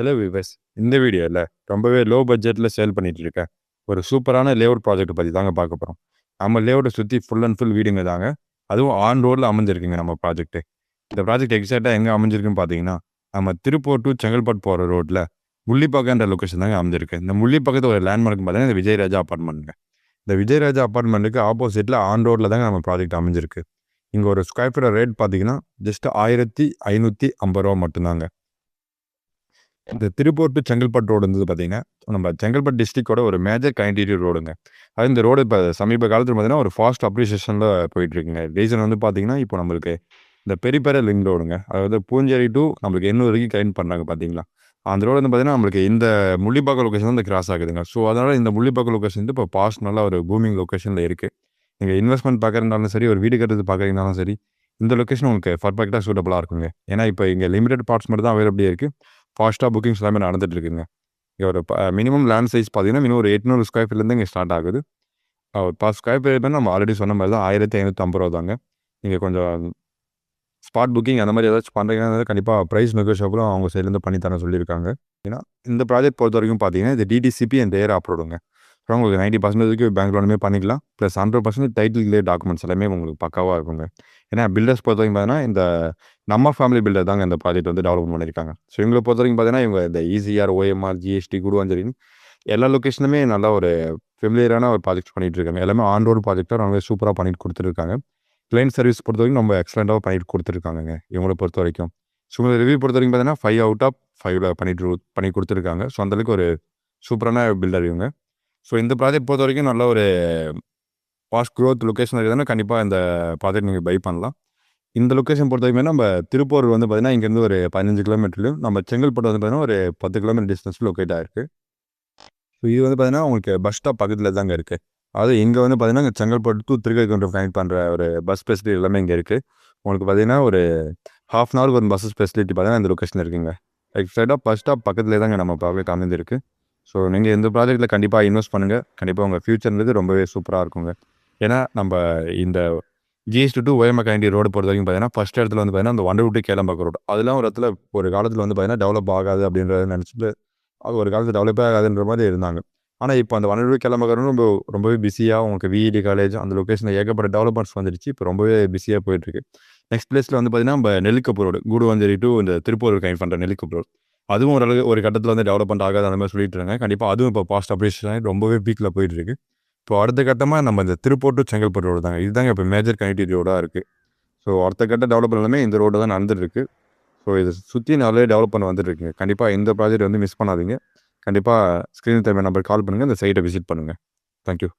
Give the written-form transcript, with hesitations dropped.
Hello விவஸ். இந்த வீடியோவில் ரொம்பவே லோ பட்ஜெட்டில் சேல் பண்ணிட்டு இருக்கேன் ஒரு சூப்பரான லேஅவுட் ப்ராஜெக்ட் பற்றி தாங்க பார்க்க போகிறோம். நம்ம லேஅவுட்டை சுற்றி ஃபுல் அண்ட் ஃபுல் வீடுங்க தாங்க. அதுவும் ஆன் ரோடில் அமைஞ்சிருக்குங்க நம்ம ப்ராஜெக்ட்டு. இந்த ப்ராஜெக்ட் எக்ஸாக்டாக எங்கே அமைஞ்சிருக்குன்னு பார்த்தீங்கன்னா, நம்ம திருப்பூர் டு செங்கல்பட்டு போகிற ரோட்டில் முள்ளிப்பாக்கன்ற லொக்கேஷன் தாங்க அமைஞ்சிருக்கு. இந்த முள்ளிப்பாக்கத்தில் ஒரு லேண்ட்மார்க் பார்த்தீங்கன்னா இந்த விஜயராஜா அப்பார்ட்மெண்ட்டுங்க. இந்த விஜயராஜா அப்பார்ட்மெண்ட்டுக்கு ஆப்போசிட்டில் ஆன் ரோட்டில் தாங்க நம்ம ப்ராஜெக்ட் அமைஞ்சிருக்கு. இங்கே ஒரு ஸ்கொயர் ஃபீட் ரேட் பார்த்தீங்கன்னா ஜஸ்ட் 1550 ரூபா மட்டும்தாங்க. இந்த திருப்பூர் டு செங்கல்பட்டு ரோடு வந்து பார்த்தீங்கன்னா, நம்ம செங்கல்பட்டு டிஸ்ட்ரிக்டோட ஒரு மேஜர் கனெக்டிவிட்டி ரோடுங்க. அது இந்த ரோடு இப்போ சமீப காலத்துல பார்த்தீங்கன்னா, ஒரு ஃபாஸ்ட் அப்ரிசியேஷன்ல போயிட்டுருக்குங்க. ரீசன் வந்து பார்த்தீங்கன்னா, இப்போ நம்மளுக்கு இந்த பெரிபெரல் லிங்க் ரோடுங்க. அதாவது பூஞ்சேரி டு நம்மளுக்கு எண்ணூர் வரைக்கும் கனெக்ட் பண்ணுறாங்க பார்த்தீங்களா? அந்த ரோடு வந்து பார்த்தீங்கன்னா, நம்மளுக்கு இந்த முள்ளிப்பாக்கம் லொகேஷன் வந்து கிராஸ் ஆகுதுங்க. ஸோ, அதனால இந்த முள்ளிப்பாக்கம் லொகேஷன் வந்து இப்போ பாஸ்ட் நல்லா ஒரு பூமிங் லொகேஷன்ல இருக்கு. நீங்க இன்வெஸ்ட்மெண்ட் பார்க்கறதுனாலும் சரி, ஒரு வீடு கட்டுறது பார்க்குறீங்கனாலும் சரி, இந்த லொகேஷன் உங்களுக்கு பர்ஃபெக்ட்டா சூட்டபிளா இருக்குங்க. ஏன்னா, இப்போ இங்க லிமிட்டட் பார்ட்ஸ் மட்டும் தான் அவைலபிலிட்டி இருக்கு. ஃபாஸ்ட்டா புக்கிங்ஸ் எல்லாமே நடந்துட்டு இருக்குங்க. இங்க ஒரு மினிமம் லேண்ட் சைஸ் பார்த்தீங்கன்னா, மினிமம் ஒரு 800 ஸ்கொயர் ஃபீட்லேருந்து இங்கே ஸ்டார்ட் ஆகுது. பர் ஸ்கொயர் ஃபீட் நம்ம ஆல்ரெடி சொன்ன மாதிரி தான் ரூ. 1550 தாங்க. நீங்க கொஞ்சம் ஸ்பாட் புக்கிங் அந்த மாதிரி ஏதாச்சும் பண்ணுறீங்கன்னா, கண்டிப்பா பிரைஸ் நெகோஷியபிளும் அவங்க சைட்லேருந்து பண்ணி தர சொல்லியிருக்காங்க. ஏன்னா, இந்த ப்ராஜெக்ட் பொறுத்தவரைக்கும் பார்த்தீங்கன்னா, இது டிடிசிபி அண்ட் ஏர் அப்ரூவ்டுங்க. ஸோ, உங்களுக்கு 90% வரைக்கும் பேங்க் லோனுமே பண்ணிக்கலாம். ப்ளஸ் 100% டைட்டில் கிளியர் டாக்குமெண்ட்ஸ் எல்லாமே உங்களுக்கு பக்காவா இருக்குங்க. ஏன்னா, பில்டர்ஸ் பொறுத்தவரைக்கும் பார்த்தீங்கன்னா, இந்த நம்ம ஃபேமிலி பில்டர் தாங்க இந்த ப்ராஜெக்ட் வந்து டெவலப் பண்ணியிருக்காங்க. ஸோ, இவங்கள பொறுத்தவரைக்கும் பார்த்தீங்கன்னா, இவங்க இந்த இசிஆர், ஓஎம்ஆர், ஜிஎஸ்டி, குடுவாஞ்சேரின்னு எல்லா லொகேஷனுமே நல்லா ஒரு ஃபெமிலியரான ஒரு ப்ராஜெக்ட்ஸ் பண்ணிட்டு இருக்காங்க. எல்லாமே ஆன் ரோடு ப்ராஜெக்டாக ரொம்பவே சூப்பராக பண்ணிட்டு கொடுத்துருக்காங்க. கிளைண்ட் சர்வீஸ் பொறுத்தவரைக்கும் நம்ம எக்ஸலென்ட்டாக பண்ணிட்டு கொடுத்துருக்காங்கங்க இவங்கள பொறுத்தவரைக்கும். ஸோ, உங்களோட ரிவ்யூ பொறுத்தவரைக்கும் பார்த்தீங்கன்னா 5 அவுட் ஆஃப் 5ல பண்ணி கொடுத்துருக்காங்க. ஸோ, அந்தளவுக்கு ஒரு சூப்பரான பில்டர் இவங்க. ஸோ, இந்த ப்ராஜெக்ட் பொறுத்தவரைக்கும் நல்ல ஒரு ஃபாஸ்ட் க்ரோத் லொகேஷன் இருக்குதுன்னா கண்டிப்பாக இந்த ப்ராஜெக்ட் நீங்கள் பை பண்ணலாம். இந்த லொகேஷன் பொறுத்தவரைக்கும் நம்ம திருப்பூர் வந்து பார்த்தீங்கன்னா, இங்கேருந்து ஒரு 15 கிலோமீட்டர்லையும், நம்ம செங்கல்பட்டு வந்து பார்த்தீங்கன்னா ஒரு 10 கிலோமீட்டர் டிஸ்டன்ஸ் லொக்கேட் ஆயிருக்கு. ஸோ, இது வந்து பார்த்தீங்கன்னா, உங்களுக்கு பஸ் ஸ்டாப் பக்கத்தில் தாங்க இருக்குது. அதாவது இங்கே வந்து பார்த்தீங்கன்னா, இங்கே செங்கல்பட்டு டு திருக்கழுக்குன்றம் கனெக்ட் பண்ணுற ஒரு பஸ் ஃபெசிலிட்டி எல்லாமே இங்கே இருக்குது. உங்களுக்கு பார்த்தீங்கன்னா, ஒரு ½ அன் ஹவருக்கு ஒரு பஸ் ஃபெசிலிட்டி பார்த்தீங்கன்னா, இந்த லொக்கேஷனில் இருக்குங்க. எக்ஸாக்டாக பஸ் ஸ்டாப் பக்கத்துலேயே தாங்க நம்ம ப்ராஜெக்ட் அமைந்திருக்கு. ஸோ, நீங்கள் இந்த ப்ராஜெக்ட்டில் கண்டிப்பாக இன்வெஸ்ட் பண்ணுங்கள். கண்டிப்பாக உங்கள் ஃபியூச்சர்ன்றது ரொம்பவே சூப்பராக இருக்குங்க. ஏன்னா, நம்ம இந்த GST to OMR connectivity road பொறுத்தவரைக்கும் பார்த்தீங்கன்னா, ஃபர்ஸ்ட் இடத்துல வந்து பார்த்தீங்கன்னா, அந்த வண்டலூர் டு கேளம்பாக்கம் ரோடு. அதெல்லாம் ஒரு இடத்துல ஒரு காலத்தில் வந்து பார்த்தீங்கன்னா, டெவலப் ஆகாது அப்படின்றத நினச்சிட்டு, அது ஒரு காலத்தில் டெவலப்பே ஆகாதுன்ற மாதிரி இருந்தாங்க. ஆனால் இப்போ அந்த வண்டலூர் கேளம்பாக்கம் ரோடு ரொம்பவே பிஸியாக உங்களுக்கு விஇடி காலேஜ் அந்த லொக்கேஷனில் ஏகப்பட்ட டெவலப்மெண்ட்ஸ் வந்துடுச்சு. இப்போ ரொம்பவே பிஸியாக போயிட்டுருக்கு. நெக்ஸ்ட் பிளேஸில் வந்து பார்த்தீங்கன்னா, நம்ம நெல்லிக்குப்பம் ரோடு, கூடுவாஞ்சேரி டு இந்த திருப்பூர் கனெக்ட் பண்ணுற நெல்லிக்குப்பம் ரோடு. அதுவும் ஒரு கட்டத்தில் வந்து டெவலப்மெண்ட் ஆகாது அந்த மாதிரி சொல்லிட்டு இருக்காங்க. கண்டிப்பாக அதுவும் இப்போ பாஸ்ட் அப்ரிசியேஷன் ஆகி ரொம்பவே பீக்கில் போயிட்டுருக்கு. இப்போ அடுத்த கட்டமாக நம்ம இந்த திருப்பூர் டு செங்கல்பட்டு ரோடு தாங்க. இதுதாங்க இப்போ மேஜர் கனெக்டிவிட்டி ரோடாக இருக்குது. ஸோ, அடுத்த கட்ட டெவலப்மெண்ட் எல்லாமே இந்த ரோடு தான் நடந்துட்டு இருக்கு. ஸோ, இதை சுற்றி நிறைய டெவலப் பண்ண வந்துட்டு இருக்குங்க. கண்டிப்பாக இந்த ப்ராஜெக்ட் வந்து மிஸ் பண்ணாதீங்க. கண்டிப்பாக ஸ்க்ரீன் டைம் நம்பருக்கு கால் பண்ணுங்கள். இந்த சைட்டை விசிட் பண்ணுங்கள். தேங்க்யூ.